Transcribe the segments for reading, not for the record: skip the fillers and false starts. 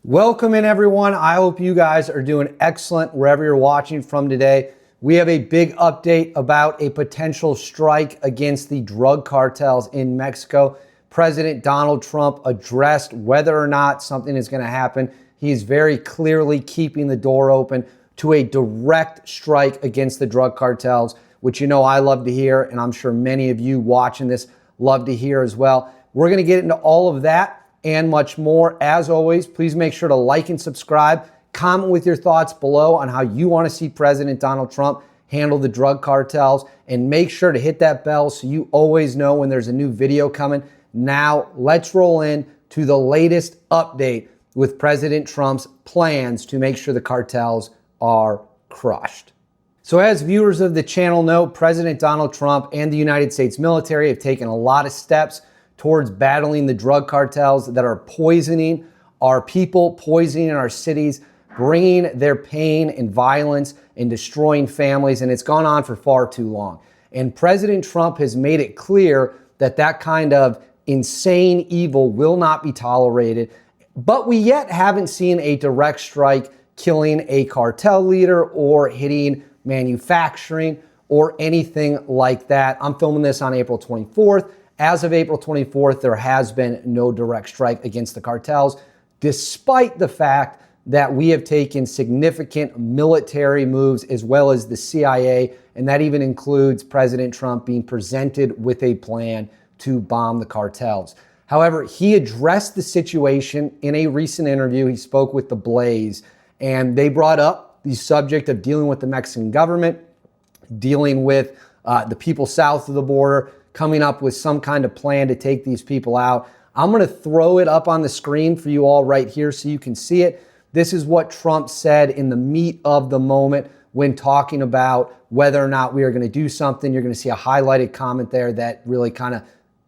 Welcome in, everyone. I hope you guys are doing excellent wherever you're watching from today. We have a big update about a potential strike against the drug cartels in Mexico. President Donald Trump addressed whether or not something is going to happen. He's very clearly keeping the door open to a direct strike against the drug cartels, which you know I love to hear, and I'm sure many of you watching this love to hear as well. We're going to get into all of that and much more. As always, please make sure to like and subscribe. Comment with your thoughts below on how you want to see President Donald Trump handle the drug cartels, and make sure to hit that bell so you always know when there's a new video coming. Now, let's roll in to the latest update with President Trump's plans to make sure the cartels are crushed. So as viewers of the channel know, President Donald Trump and the United States military have taken a lot of steps towards battling the drug cartels that are poisoning our people, poisoning our cities, bringing their pain and violence and destroying families, and it's gone on for far too long. And President Trump has made it clear that that kind of insane evil will not be tolerated, but we yet haven't seen a direct strike killing a cartel leader or hitting manufacturing or anything like that. I'm filming this on April 24th. As of April 24th, there has been no direct strike against the cartels, despite the fact that we have taken significant military moves as well as the CIA, and that even includes President Trump being presented with a plan to bomb the cartels. However, he addressed the situation in a recent interview. He spoke with The Blaze, and they brought up the subject of dealing with the Mexican government, dealing with the people south of the border, coming up with some kind of plan to take these people out. I'm going to throw it up on the screen for you all right here so you can see it. This is what Trump said in the meat of the moment when talking about whether or not we are going to do something. You're going to see a highlighted comment there that really kind of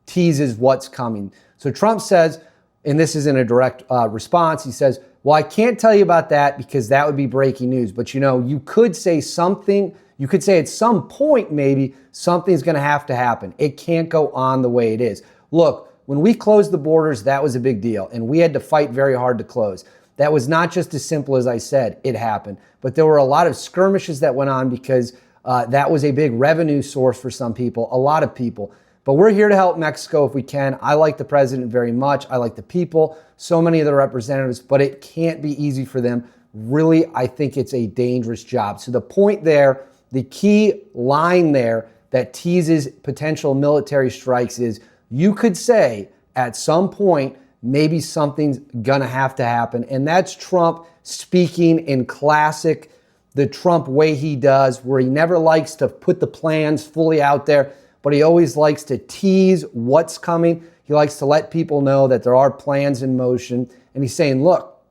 teases what's coming. So Trump says, and this is in a direct response, he says, well, I can't tell you about that because that would be breaking news. But you know, you could say something. You could say at some point, maybe something's going to have to happen. It can't go on the way it is. Look, when we closed the borders, that was a big deal, and we had to fight very hard to close. That was not just as simple as I said, it happened. But there were a lot of skirmishes that went on because that was a big revenue source for some people, a lot of people. But we're here to help Mexico if we can. I like the president very much. I like the people, so many of the representatives, but it can't be easy for them. Really, I think it's a dangerous job. So the point there, the key line there that teases potential military strikes is you could say at some point, maybe something's gonna have to happen. And that's Trump speaking in classic, the Trump way he does, where he never likes to put the plans fully out there, but he always likes to tease what's coming. He likes to let people know that there are plans in motion. And he's saying, look,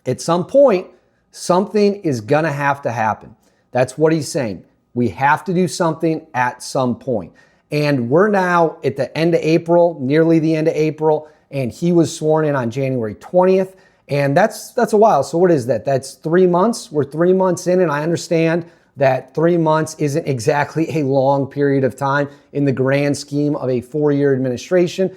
at some point, something is gonna have to happen. That's what he's saying. We have to do something at some point. And we're now at the end of April, nearly the end of April, and he was sworn in on January 20th. And that's a while. So what is that? That's 3 months. We're 3 months in, and I understand that 3 months isn't exactly a long period of time in the grand scheme of a 4-year administration,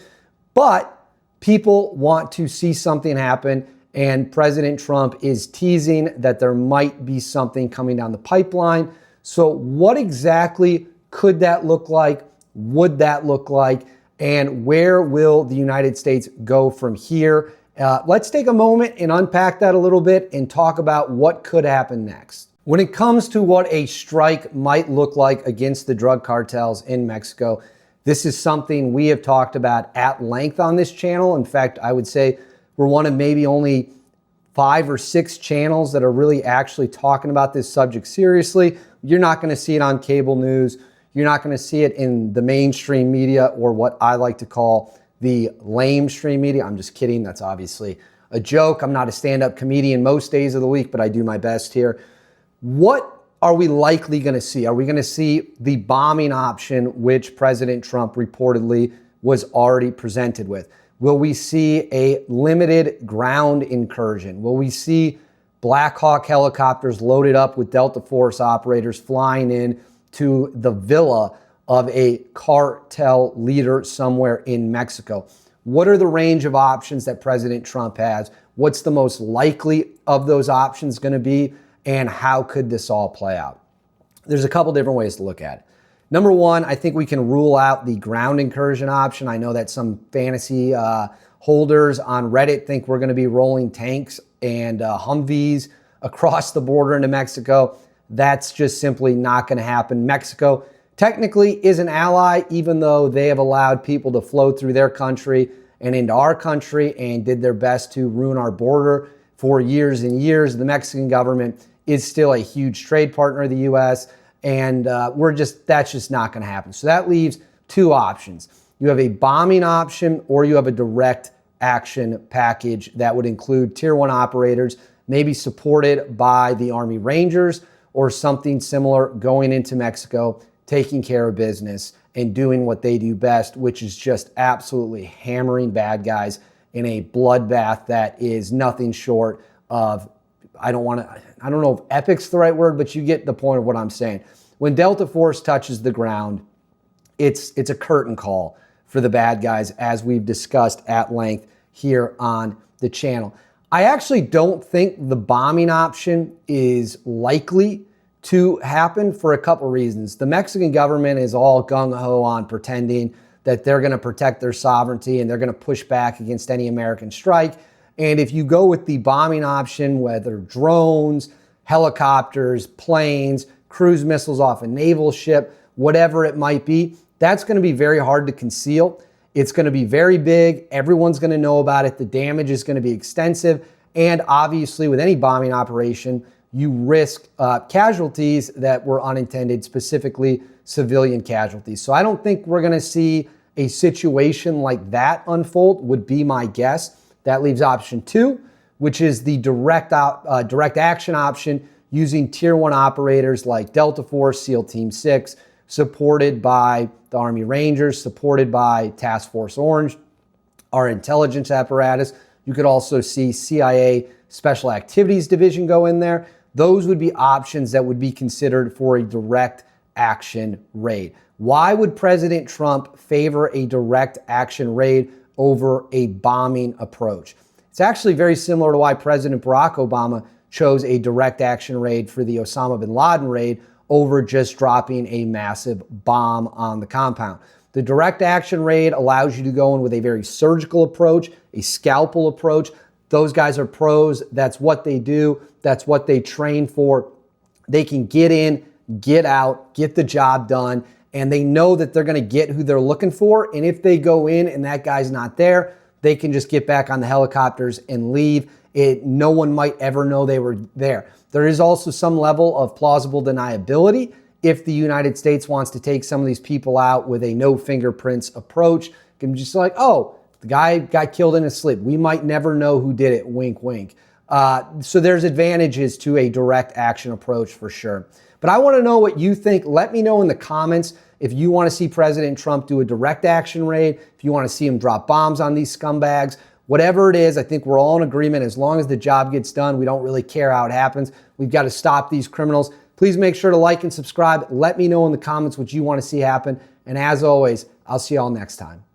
but people want to see something happen. And President Trump is teasing that there might be something coming down the pipeline. So what exactly could that look like? Would that look like? And where will the United States go from here? Let's take a moment and unpack that a little bit and talk about what could happen next. When it comes to what a strike might look like against the drug cartels in Mexico, this is something we have talked about at length on this channel. In fact, I would say we're one of maybe only 5 or 6 channels that are really actually talking about this subject seriously. You're not going to see it on cable news. You're not going to see it in the mainstream media, or what I like to call the lamestream media. I'm just kidding. That's obviously a joke. I'm not a stand-up comedian most days of the week, but I do my best here. What are we likely going to see? Are we going to see the bombing option, which President Trump reportedly was already presented with? Will we see a limited ground incursion? Will we see Black Hawk helicopters loaded up with Delta Force operators flying in to the villa of a cartel leader somewhere in Mexico? What are the range of options that President Trump has? What's the most likely of those options going to be? And how could this all play out? There's a couple different ways to look at it. Number one, I think we can rule out the ground incursion option. I know that some fantasy holders on Reddit think we're going to be rolling tanks and Humvees across the border into Mexico. That's just simply not going to happen. Mexico technically is an ally, even though they have allowed people to flow through their country and into our country and did their best to ruin our border for years and years. The Mexican government is still a huge trade partner of the U.S., and that's just not going to happen. So that leaves two options. You have a bombing option, or you have a direct action package that would include tier 1 operators, maybe supported by the Army Rangers or something similar, going into Mexico, taking care of business and doing what they do best, which is just absolutely hammering bad guys in a bloodbath that is nothing short of, I don't know if epic's the right word, but you get the point of what I'm saying. When Delta Force touches the ground, it's a curtain call for the bad guys, as we've discussed at length here on the channel. I actually don't think the bombing option is likely to happen for a couple reasons. The Mexican government is all gung-ho on pretending that they're going to protect their sovereignty and they're going to push back against any American strike. And if you go with the bombing option, whether drones, helicopters, planes, cruise missiles off a naval ship, whatever it might be, that's going to be very hard to conceal. It's going to be very big. Everyone's going to know about it. The damage is going to be extensive. And obviously, with any bombing operation, you risk casualties that were unintended, specifically civilian casualties. So I don't think we're going to see a situation like that unfold, would be my guess. That leaves option 2, which is the direct action option using tier 1 operators like Delta Force, SEAL Team 6, supported by the Army Rangers, supported by Task Force Orange, our intelligence apparatus. You could also see CIA Special Activities Division go in there. Those would be options that would be considered for a direct action raid. Why would President Trump favor a direct action raid over a bombing approach? It's actually very similar to why President Barack Obama chose a direct action raid for the Osama bin Laden raid over just dropping a massive bomb on the compound. The direct action raid allows you to go in with a very surgical approach, a scalpel approach. Those guys are pros. That's what they do. That's what they train for. They can get in, get out, get the job done, and they know that they're going to get who they're looking for. And if they go in and that guy's not there, they can just get back on the helicopters and leave. No one might ever know they were there. There is also some level of plausible deniability if the United States wants to take some of these people out with a no fingerprints approach. Can just like, oh, the guy got killed in his sleep. We might never know who did it. Wink, wink. So there's advantages to a direct action approach for sure. But I want to know what you think. Let me know in the comments if you want to see President Trump do a direct action raid, if you want to see him drop bombs on these scumbags. Whatever it is, I think we're all in agreement. As long as the job gets done, we don't really care how it happens. We've got to stop these criminals. Please make sure to like and subscribe. Let me know in the comments what you want to see happen. And as always, I'll see y'all next time.